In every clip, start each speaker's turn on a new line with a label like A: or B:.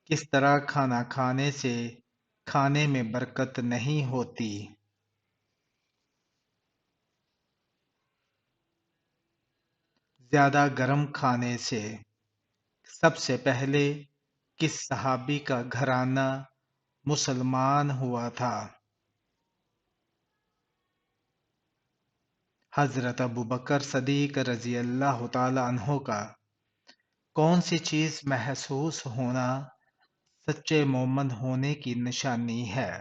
A: کس طرح کھانا کھانے سے کھانے میں برکت نہیں ہوتی؟ زیادہ گرم کھانے سے۔ سب سے پہلے کس صحابی کا گھرانہ مسلمان ہوا تھا؟ حضرت ابوبکر صدیق رضی اللہ تعالی عنہ کا۔ کون سی چیز محسوس ہونا سچے مومن ہونے کی نشانی ہے؟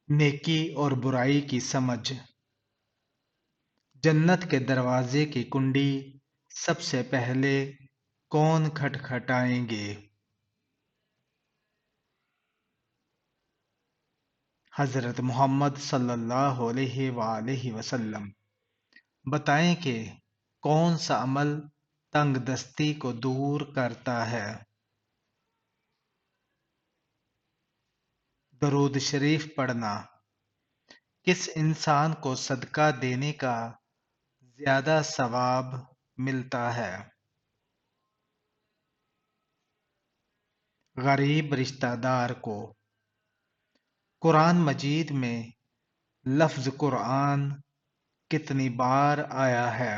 A: نیکی اور برائی کی سمجھ۔ جنت کے دروازے کی کنڈی سب سے پہلے کون کھٹکھٹائیں گے؟ حضرت محمد صلی اللہ علیہ وآلہ وسلم۔ بتائیں کہ کون سا عمل تنگ دستی کو دور کرتا ہے؟ درود شریف پڑھنا۔ کس انسان کو صدقہ دینے کا زیادہ ثواب ملتا ہے؟ غریب رشتہ دار کو۔ قرآن مجید میں لفظ قرآن کتنی بار آیا ہے؟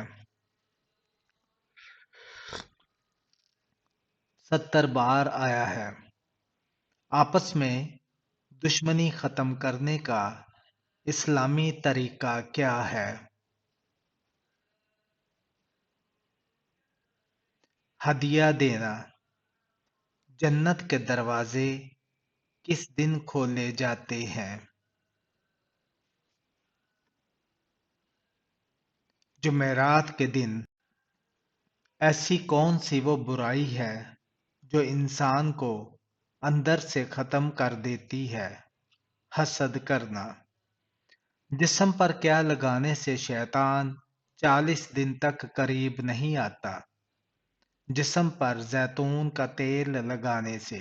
A: 70 بار آیا ہے۔ آپس میں دشمنی ختم کرنے کا اسلامی طریقہ کیا ہے؟ ہدیہ دینا۔ جنت کے دروازے کس دن کھولے جاتے ہیں؟ جمعرات کے دن۔ ایسی کون سی وہ برائی ہے جو انسان کو اندر سے ختم کر دیتی ہے؟ حسد کرنا۔ جسم پر کیا لگانے سے شیطان 40 دن تک قریب نہیں آتا؟ جسم پر زیتون کا تیل لگانے سے۔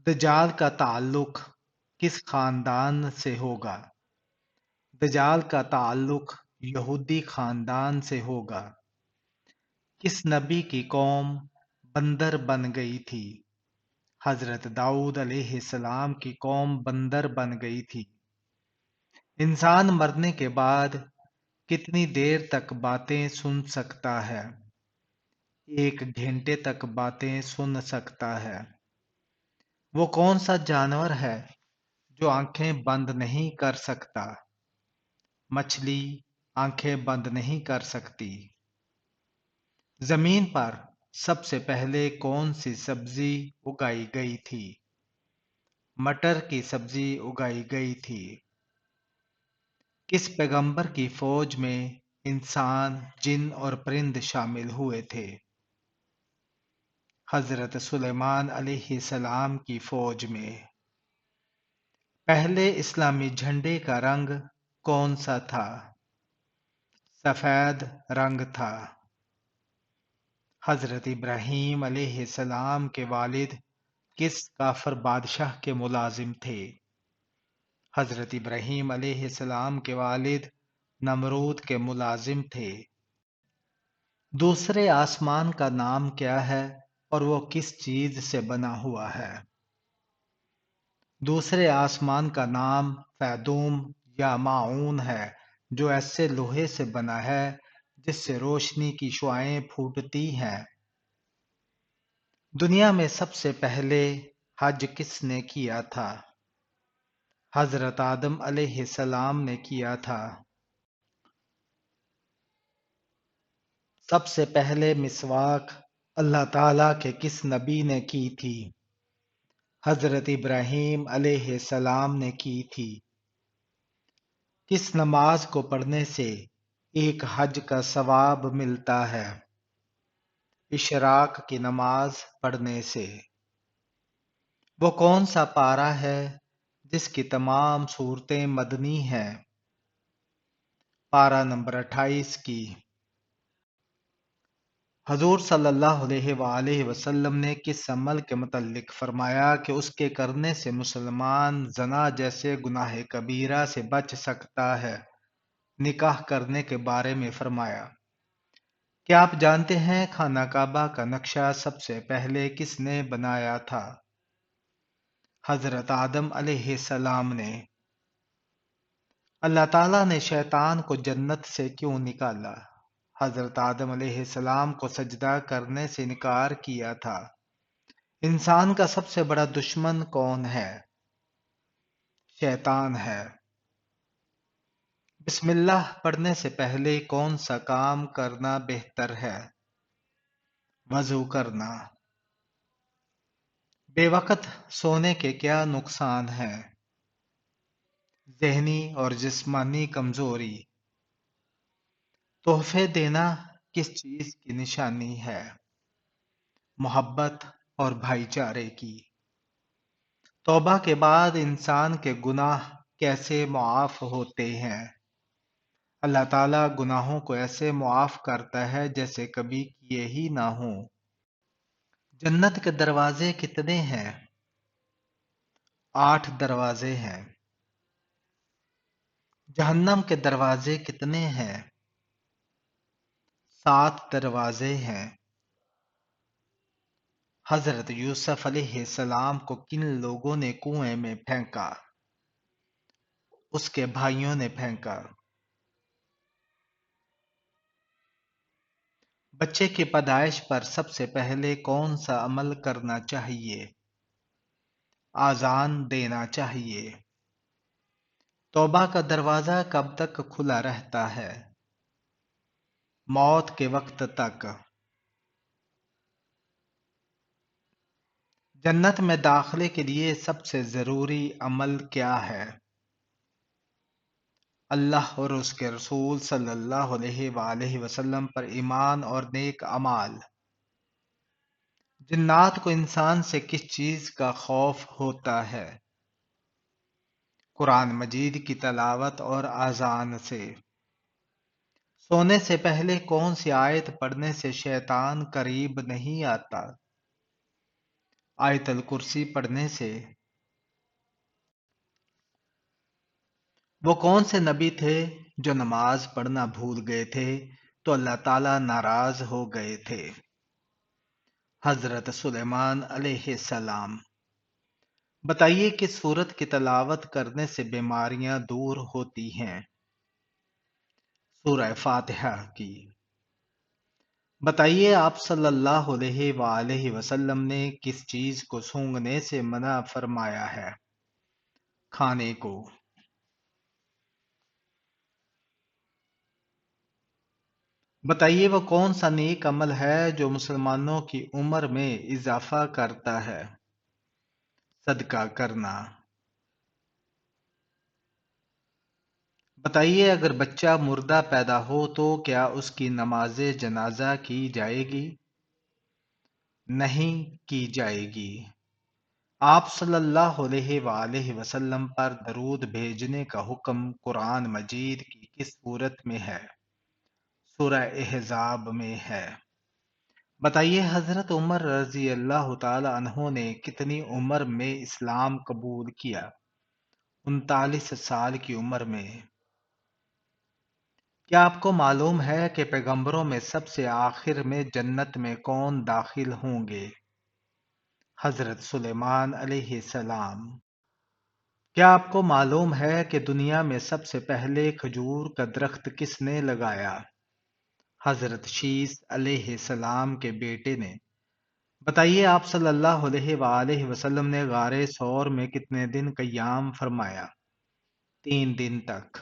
A: دجال کا تعلق کس خاندان سے ہوگا؟ دجال کا تعلق یہودی خاندان سے ہوگا۔ کس نبی کی قوم بندر بن گئی تھی؟ حضرت داؤد علیہ السلام کی قوم بندر بن گئی تھی۔ انسان مرنے کے بعد کتنی دیر تک باتیں سن سکتا ہے؟ 1 گھنٹے تک باتیں سن سکتا ہے۔ وہ کون سا جانور ہے جو آنکھیں بند نہیں کر سکتا؟ مچھلی آنکھیں بند نہیں کر سکتی۔ زمین پر سب سے پہلے کون سی سبزی اگائی گئی تھی؟ مٹر کی سبزی اگائی گئی تھی۔ کس پیغمبر کی فوج میں انسان، جن اور پرند شامل ہوئے تھے؟ حضرت سلیمان علیہ السلام کی فوج میں۔ پہلے اسلامی جھنڈے کا رنگ کون سا تھا؟ سفید رنگ تھا۔ حضرت ابراہیم علیہ السلام کے والد کس کافر بادشاہ کے ملازم تھے؟ حضرت ابراہیم علیہ السلام کے والد نمرود کے ملازم تھے۔ دوسرے آسمان کا نام کیا ہے اور وہ کس چیز سے بنا ہوا ہے؟ دوسرے آسمان کا نام فیدوم یا ماعون ہے، جو ایسے لوہے سے بنا ہے جس سے روشنی کی شعاعیں پھوٹتی ہیں۔ دنیا میں سب سے پہلے حج کس نے کیا تھا؟ حضرت آدم علیہ السلام نے کیا تھا۔ سب سے پہلے مسواک اللہ تعالیٰ کے کس نبی نے کی تھی؟ حضرت ابراہیم علیہ السلام نے کی تھی۔ کس نماز کو پڑھنے سے ایک حج کا ثواب ملتا ہے؟ اشراق کی نماز پڑھنے سے۔ وہ کون سا پارہ ہے جس کی تمام صورتیں مدنی ہیں؟ پارہ نمبر 28 کی۔ حضور صلی اللہ علیہ وآلہ وسلم نے کس عمل کے متعلق فرمایا کہ اس کے کرنے سے مسلمان زنا جیسے گناہ کبیرہ سے بچ سکتا ہے؟ نکاح کرنے کے بارے میں فرمایا۔ کیا آپ جانتے ہیں خانہ کعبہ کا نقشہ سب سے پہلے کس نے بنایا تھا؟ حضرت آدم علیہ السلام نے۔ اللہ تعالیٰ نے شیطان کو جنت سے کیوں نکالا؟ حضرت آدم علیہ السلام کو سجدہ کرنے سے انکار کیا تھا۔ انسان کا سب سے بڑا دشمن کون ہے؟ شیطان ہے۔ بسم اللہ پڑھنے سے پہلے کون سا کام کرنا بہتر ہے؟ وضو کرنا۔ بے وقت سونے کے کیا نقصان ہیں؟ ذہنی اور جسمانی کمزوری۔ تحفے دینا کس چیز کی نشانی ہے؟ محبت اور بھائی چارے کی۔ توبہ کے بعد انسان کے گناہ کیسے معاف ہوتے ہیں؟ اللہ تعالیٰ گناہوں کو ایسے معاف کرتا ہے جیسے کبھی کیے ہی نہ ہوں۔ جنت کے دروازے کتنے ہیں؟ 8 دروازے ہیں۔ جہنم کے دروازے کتنے ہیں؟ 7 دروازے ہیں۔ حضرت یوسف علیہ السلام کو کن لوگوں نے کنویں میں پھینکا؟ اس کے بھائیوں نے پھینکا۔ بچے کی پیدائش پر سب سے پہلے کون سا عمل کرنا چاہیے؟ آذان دینا چاہیے۔ توبہ کا دروازہ کب تک کھلا رہتا ہے؟ موت کے وقت تک۔ جنت میں داخلے کے لیے سب سے ضروری عمل کیا ہے؟ اللہ اور اس کے رسول صلی اللہ علیہ وآلہ وسلم پر ایمان اور نیک اعمال۔ جنات کو انسان سے کس چیز کا خوف ہوتا ہے؟ قرآن مجید کی تلاوت اور اذان سے۔ سونے سے پہلے کون سی آیت پڑھنے سے شیطان قریب نہیں آتا؟ آیت الکرسی پڑھنے سے۔ وہ کون سے نبی تھے جو نماز پڑھنا بھول گئے تھے تو اللہ تعالیٰ ناراض ہو گئے تھے؟ حضرت سلیمان علیہ السلام۔ بتائیے کہ سورت کی تلاوت کرنے سے بیماریاں دور ہوتی ہیں؟ سورہ فاتحہ کی۔ بتائیے آپ صلی اللہ علیہ وآلہ وسلم نے کس چیز کو سونگھنے سے منع فرمایا ہے؟ کھانے کو۔ بتائیے وہ کون سا نیک عمل ہے جو مسلمانوں کی عمر میں اضافہ کرتا ہے؟ صدقہ کرنا۔ بتائیے اگر بچہ مردہ پیدا ہو تو کیا اس کی نماز جنازہ کی جائے گی؟ نہیں کی جائے گی۔ آپ صلی اللہ علیہ وآلہ وسلم پر درود بھیجنے کا حکم قرآن مجید کی کس سورت میں ہے؟ سورہ احزاب میں ہے۔ بتائیے حضرت عمر رضی اللہ تعالی عنہ نے کتنی عمر میں اسلام قبول کیا؟ 39 سال کی عمر میں۔ کیا آپ کو معلوم ہے کہ پیغمبروں میں سب سے آخر میں جنت میں کون داخل ہوں گے؟ حضرت سلیمان علیہ السلام۔ کیا آپ کو معلوم ہے کہ دنیا میں سب سے پہلے کھجور کا درخت کس نے لگایا؟ حضرت شیس علیہ السلام کے بیٹے نے۔ بتائیے آپ صلی اللہ علیہ وآلہ وسلم نے غار ثور میں کتنے دن قیام فرمایا؟ 3 دن تک۔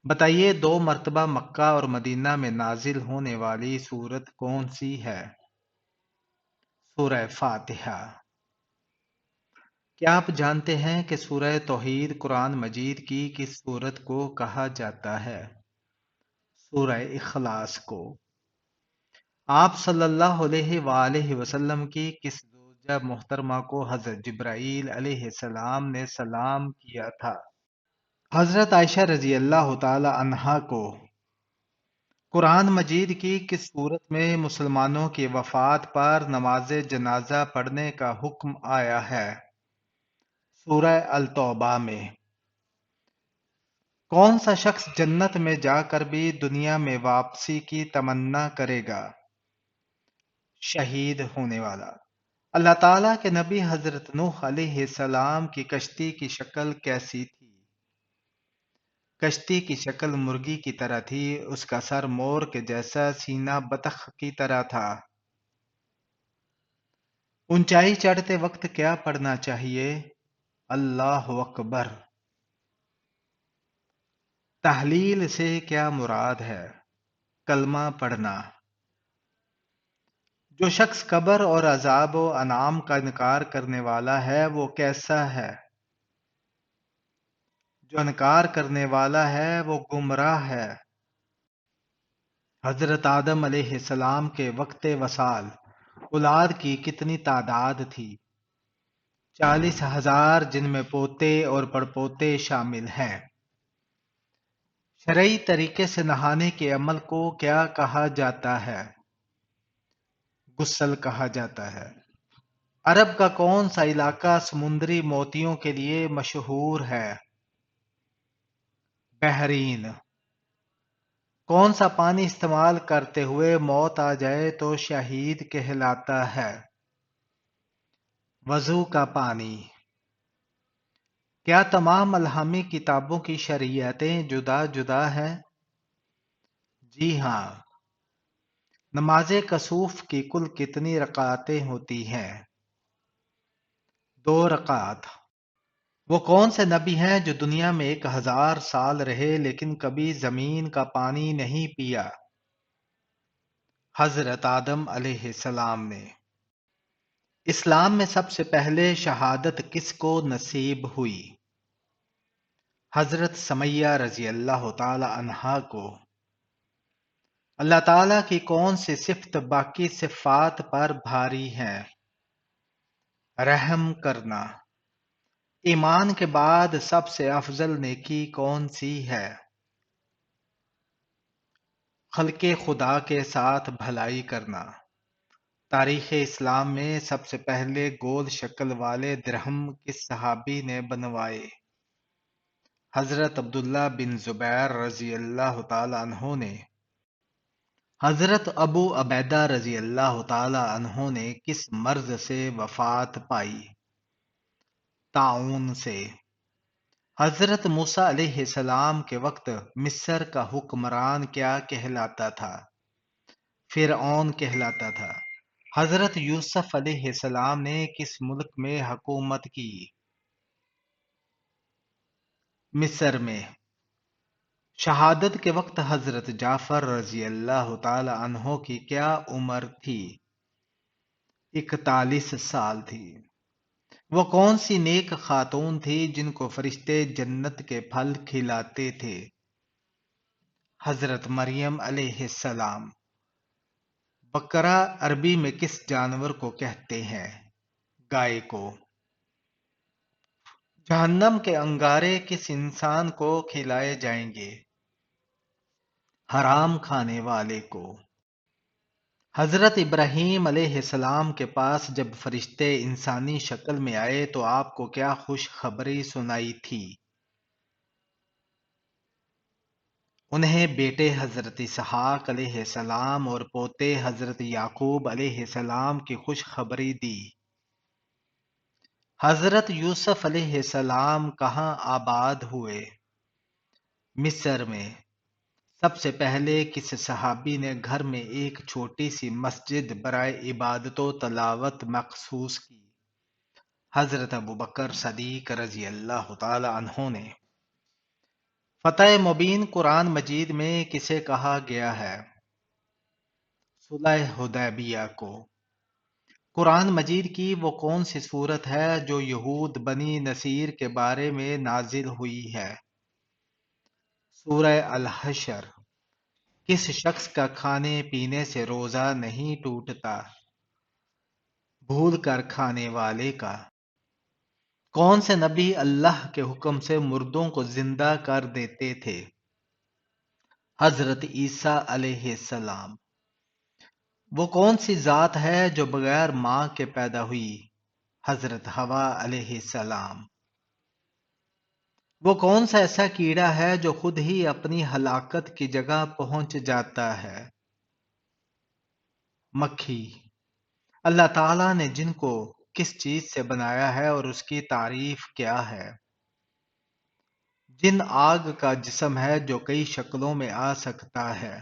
A: بتائیے 2 مرتبہ مکہ اور مدینہ میں نازل ہونے والی سورت کون سی ہے؟ سورہ فاتحہ۔ کیا آپ جانتے ہیں کہ سورہ توحید قرآن مجید کی کس سورت کو کہا جاتا ہے؟ سورہ اخلاص کو۔ آپ صلی اللہ علیہ وآلہ وسلم کی کس زوجہ محترمہ کو حضرت جبرائیل علیہ السلام نے سلام کیا تھا؟ حضرت عائشہ رضی اللہ تعالی عنہا کو۔ قرآن مجید کی کس سورت میں مسلمانوں کی وفات پر نماز جنازہ پڑھنے کا حکم آیا ہے؟ سورہ التوبہ میں۔ کون سا شخص جنت میں جا کر بھی دنیا میں واپسی کی تمنا کرے گا؟ شہید ہونے والا۔ اللہ تعالیٰ کے نبی حضرت نوح علیہ السلام کی کشتی کی شکل کیسی تھی؟ کشتی کی شکل مرغی کی طرح تھی، اس کا سر مور کے جیسا، سینہ بطخ کی طرح تھا۔ اونچائی چڑھتے وقت کیا پڑھنا چاہیے؟ اللہ اکبر۔ تحلیل سے کیا مراد ہے؟ کلمہ پڑھنا۔ جو شخص قبر اور عذاب و انعام کا انکار کرنے والا ہے وہ کیسا ہے؟ جو انکار کرنے والا ہے وہ گمراہ ہے۔ حضرت آدم علیہ السلام کے وقت وصال اولاد کی کتنی تعداد تھی؟ 40,000، جن میں پوتے اور پڑپوتے شامل ہیں۔ شرعی طریقے سے نہانے کے عمل کو کیا کہا جاتا ہے؟ غسل کہا جاتا ہے۔ عرب کا کون سا علاقہ سمندری موتیوں کے لیے مشہور ہے؟ بحرین۔ کون سا پانی استعمال کرتے ہوئے موت آ جائے تو شہید کہلاتا ہے؟ وضو کا پانی۔ کیا تمام الہامی کتابوں کی شرعیتیں جدا جدا ہیں؟ جی ہاں۔ نماز کسوف کی کل کتنی رکعتیں ہوتی ہیں؟ 2 رکعت۔ وہ کون سے نبی ہیں جو دنیا میں 1000 سال رہے لیکن کبھی زمین کا پانی نہیں پیا؟ حضرت آدم علیہ السلام نے۔ اسلام میں سب سے پہلے شہادت کس کو نصیب ہوئی؟ حضرت سمیہ رضی اللہ تعالی عنہا کو۔ اللہ تعالیٰ کی کون سی صفت باقی صفات پر بھاری ہے؟ رحم کرنا۔ ایمان کے بعد سب سے افضل نیکی کون سی ہے؟ خلق خدا کے ساتھ بھلائی کرنا۔ تاریخ اسلام میں سب سے پہلے گول شکل والے درہم کس صحابی نے بنوائے؟ حضرت عبداللہ بن زبیر رضی اللہ تعالی عنہ نے۔ حضرت ابو عبیدہ رضی اللہ تعالی عنہ نے کس مرض سے وفات پائی؟ طاعون سے۔ حضرت موسیٰ علیہ السلام کے وقت مصر کا حکمران کیا کہلاتا تھا؟ فرعون کہلاتا تھا۔ حضرت یوسف علیہ السلام نے کس ملک میں حکومت کی؟ مصر میں۔ شہادت کے وقت حضرت جعفر رضی اللہ تعالی عنہ کی کیا عمر تھی؟ 41 سال تھی۔ وہ کون سی نیک خاتون تھی جن کو فرشتے جنت کے پھل کھلاتے تھے؟ حضرت مریم علیہ السلام۔ بقرہ عربی میں کس جانور کو کہتے ہیں؟ گائے کو۔ جہنم کے انگارے کس انسان کو کھلائے جائیں گے؟ حرام کھانے والے کو۔ حضرت ابراہیم علیہ السلام کے پاس جب فرشتے انسانی شکل میں آئے تو آپ کو کیا خوشخبری سنائی تھی؟ انہیں بیٹے حضرت اسحاق علیہ السلام اور پوتے حضرت یعقوب علیہ السلام کی خوشخبری دی۔ حضرت یوسف علیہ السلام کہاں آباد ہوئے؟ مصر میں۔ سب سے پہلے کس صحابی نے گھر میں ایک چھوٹی سی مسجد برائے عبادت و تلاوت مخصوص کی؟ حضرت ابوبکر صدیق رضی اللہ تعالی عنہ نے۔ فتح مبین قرآن مجید میں کسے کہا گیا ہے؟ صلح حدیبیہ کو۔ قرآن مجید کی وہ کون سی صورت ہے جو یہود بنی نصیر کے بارے میں نازل ہوئی ہے؟ سورہ الحشر۔ کس شخص کا کھانے پینے سے روزہ نہیں ٹوٹتا؟ بھول کر کھانے والے کا۔ کون سے نبی اللہ کے حکم سے مردوں کو زندہ کر دیتے تھے؟ حضرت عیسیٰ علیہ السلام۔ وہ کون سی ذات ہے جو بغیر ماں کے پیدا ہوئی؟ حضرت حوا علیہ السلام۔ وہ کون سا ایسا کیڑا ہے جو خود ہی اپنی ہلاکت کی جگہ پہنچ جاتا ہے؟ مکھی۔ اللہ تعالیٰ نے جن کو کس چیز سے بنایا ہے اور اس کی تعریف کیا ہے؟ جن آگ کا جسم ہے جو کئی شکلوں میں آ سکتا ہے۔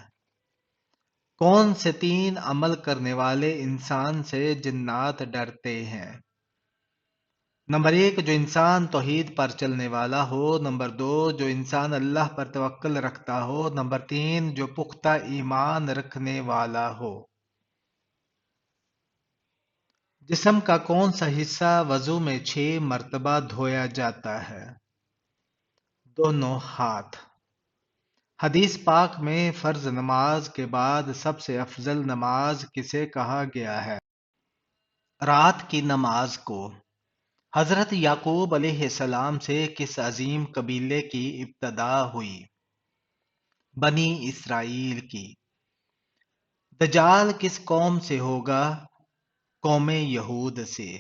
A: کون سے تین عمل کرنے والے انسان سے جنات ڈرتے ہیں؟ نمبر 1 جو انسان توحید پر چلنے والا ہو، نمبر 2 جو انسان اللہ پر توکل رکھتا ہو، نمبر 3 جو پختہ ایمان رکھنے والا ہو۔ جسم کا کون سا حصہ وضو میں 6 مرتبہ دھویا جاتا ہے؟ دونوں ہاتھ۔ حدیث پاک میں فرض نماز کے بعد سب سے افضل نماز کسے کہا گیا ہے؟ رات کی نماز کو۔ حضرت یعقوب علیہ السلام سے کس عظیم قبیلے کی ابتدا ہوئی؟ بنی اسرائیل کی۔ دجال کس قوم سے ہوگا؟ قوم یہود سے۔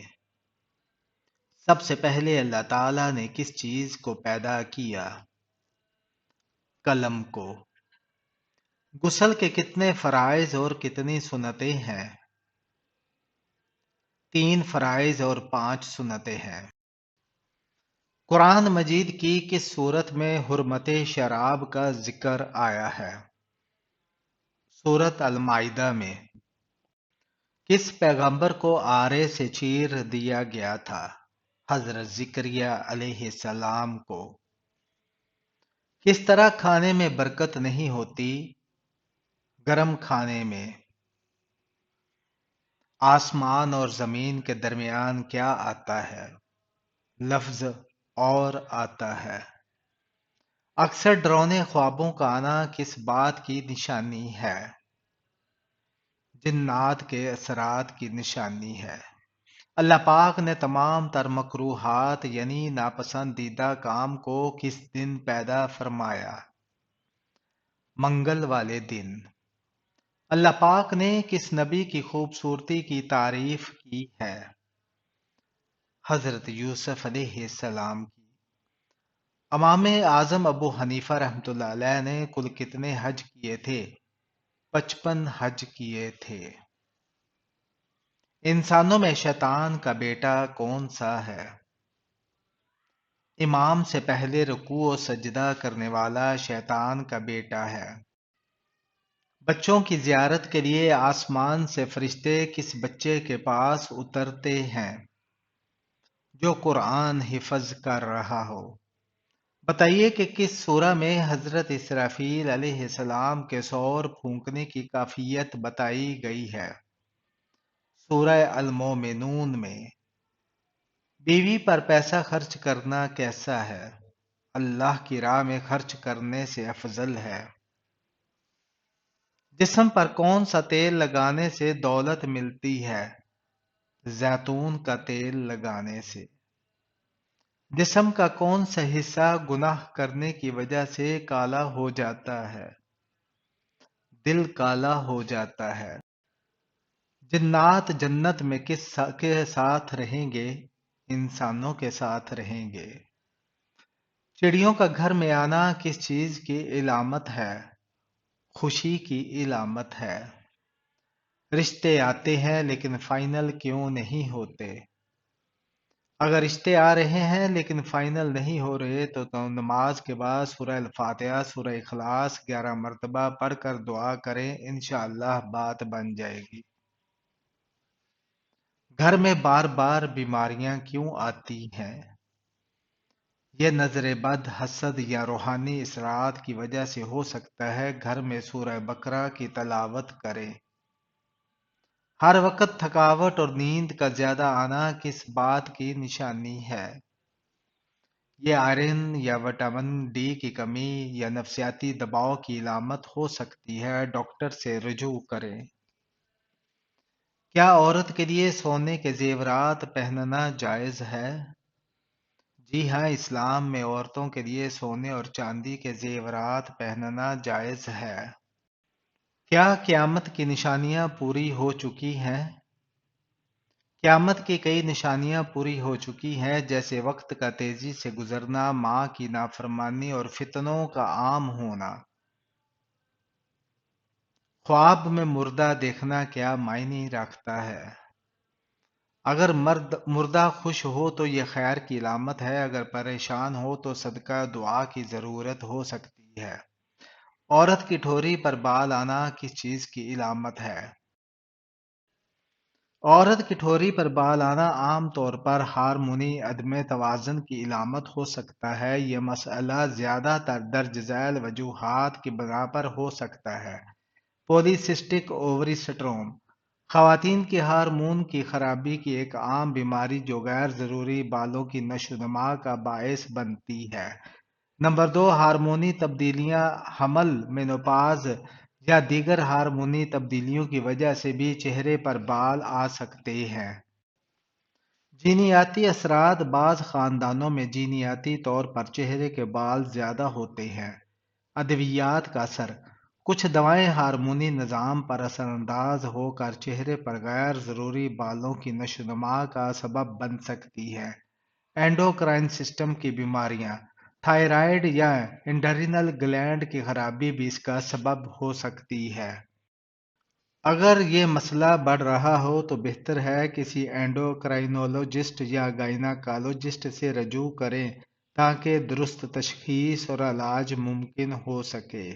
A: سب سے پہلے اللہ تعالیٰ نے کس چیز کو پیدا کیا؟ قلم کو۔ غسل کے کتنے فرائض اور کتنی سنتیں ہیں؟ 3 فرائض اور 5 سنتیں ہیں۔ قرآن مجید کی کس صورت میں حرمت شراب کا ذکر آیا ہے؟ سورۃ المائدہ میں۔ کس پیغمبر کو آرے سے چیر دیا گیا تھا؟ حضرت زکریا علیہ السلام کو۔ کس طرح کھانے میں برکت نہیں ہوتی؟ گرم کھانے میں۔ آسمان اور زمین کے درمیان کیا آتا ہے؟ لفظ اور آتا ہے۔ اکثر ڈراؤنے خوابوں کا آنا کس بات کی نشانی ہے؟ جنات کے اثرات کی نشانی ہے۔ اللہ پاک نے تمام تر مکروہات یعنی ناپسندیدہ کام کو کس دن پیدا فرمایا؟ منگل والے دن۔ اللہ پاک نے کس نبی کی خوبصورتی کی تعریف کی ہے؟ حضرت یوسف علیہ السلام کی۔ امام اعظم ابو حنیفہ رحمۃ اللہ علیہ نے کل کتنے حج کیے تھے؟ 55 حج کیے تھے۔ انسانوں میں شیطان کا بیٹا کون سا ہے؟ امام سے پہلے رکوع و سجدہ کرنے والا شیطان کا بیٹا ہے۔ بچوں کی زیارت کے لیے آسمان سے فرشتے کس بچے کے پاس اترتے ہیں؟ جو قرآن حفظ کر رہا ہو۔ بتائیے کہ کس سورہ میں حضرت اسرافیل علیہ السلام کے سور پھونکنے کی کیفیت بتائی گئی ہے؟ سورہ المومنون میں۔ بیوی پر پیسہ خرچ کرنا کیسا ہے؟ اللہ کی راہ میں خرچ کرنے سے افضل ہے۔ جسم پر کون سا تیل لگانے سے دولت ملتی ہے؟ زیتون کا تیل لگانے سے۔ جسم کا کون سا حصہ گناہ کرنے کی وجہ سے کالا ہو جاتا ہے؟ دل کالا ہو جاتا ہے۔ جنات جنت میں کس کے ساتھ رہیں گے؟ انسانوں کے ساتھ رہیں گے۔ چڑیوں کا گھر میں آنا کس چیز کی علامت ہے؟ خوشی کی علامت ہے۔ رشتے آتے ہیں لیکن فائنل کیوں نہیں ہوتے؟ اگر رشتے آ رہے ہیں لیکن فائنل نہیں ہو رہے تو نماز کے بعد سورہ الفاتحہ سورہ اخلاص 11 مرتبہ پڑھ کر دعا کریں، انشاءاللہ بات بن جائے گی۔ گھر میں بار بار بیماریاں کیوں آتی ہیں؟ یہ نظر بد، حسد یا روحانی اثرات کی وجہ سے ہو سکتا ہے۔ گھر میں سورہ بقرہ کی تلاوت کریں۔ ہر وقت تھکاوٹ اور نیند کا زیادہ آنا کس بات کی نشانی ہے؟ یہ آئرن یا وٹامن ڈی کی کمی یا نفسیاتی دباؤ کی علامت ہو سکتی ہے، ڈاکٹر سے رجوع کریں۔ کیا عورت کے لیے سونے کے زیورات پہننا جائز ہے؟ جی ہاں، اسلام میں عورتوں کے لیے سونے اور چاندی کے زیورات پہننا جائز ہے۔ کیا قیامت کی نشانیاں پوری ہو چکی ہیں؟ قیامت کی کئی نشانیاں پوری ہو چکی ہیں، جیسے وقت کا تیزی سے گزرنا، ماں کی نافرمانی اور فتنوں کا عام ہونا۔ خواب میں مردہ دیکھنا کیا معنی رکھتا ہے؟ اگر مردہ خوش ہو تو یہ خیر کی علامت ہے، اگر پریشان ہو تو صدقہ دعا کی ضرورت ہو سکتی ہے۔ عورت کی ٹھوری پر بال آنا کس چیز کی علامت ہے؟ عورت کی ٹھوری پر بال آنا عام طور پر ہارمونی عدم توازن کی علامت ہو سکتا ہے۔ یہ مسئلہ زیادہ تر درج ذیل وجوہات کی بنا پر ہو سکتا ہے۔ پولیسسٹک اووری سنڈروم خواتین کی ہارمون کی خرابی کی ایک عام بیماری جو غیر ضروری بالوں کی نشو و نما کا باعث بنتی ہے۔ نمبر 2، ہارمونی تبدیلیاں حمل، مینوپاز یا دیگر ہارمونی تبدیلیوں کی وجہ سے بھی چہرے پر بال آ سکتے ہیں۔ جینیاتی اثرات بعض خاندانوں میں جینیاتی طور پر چہرے کے بال زیادہ ہوتے ہیں۔ ادویات کا اثر کچھ دوائیں ہارمونی نظام پر اثر انداز ہو کر چہرے پر غیر ضروری بالوں کی نشو و نما کا سبب بن سکتی ہیں۔ اینڈوکرائن سسٹم کی بیماریاں، تھائرائیڈ یا انڈرینل گلینڈ کی خرابی بھی اس کا سبب ہو سکتی ہے۔ اگر یہ مسئلہ بڑھ رہا ہو تو بہتر ہے کسی اینڈوکرائنولوجسٹ یا گائناکالوجسٹ سے رجوع کریں تاکہ درست تشخیص اور علاج ممکن ہو سکے۔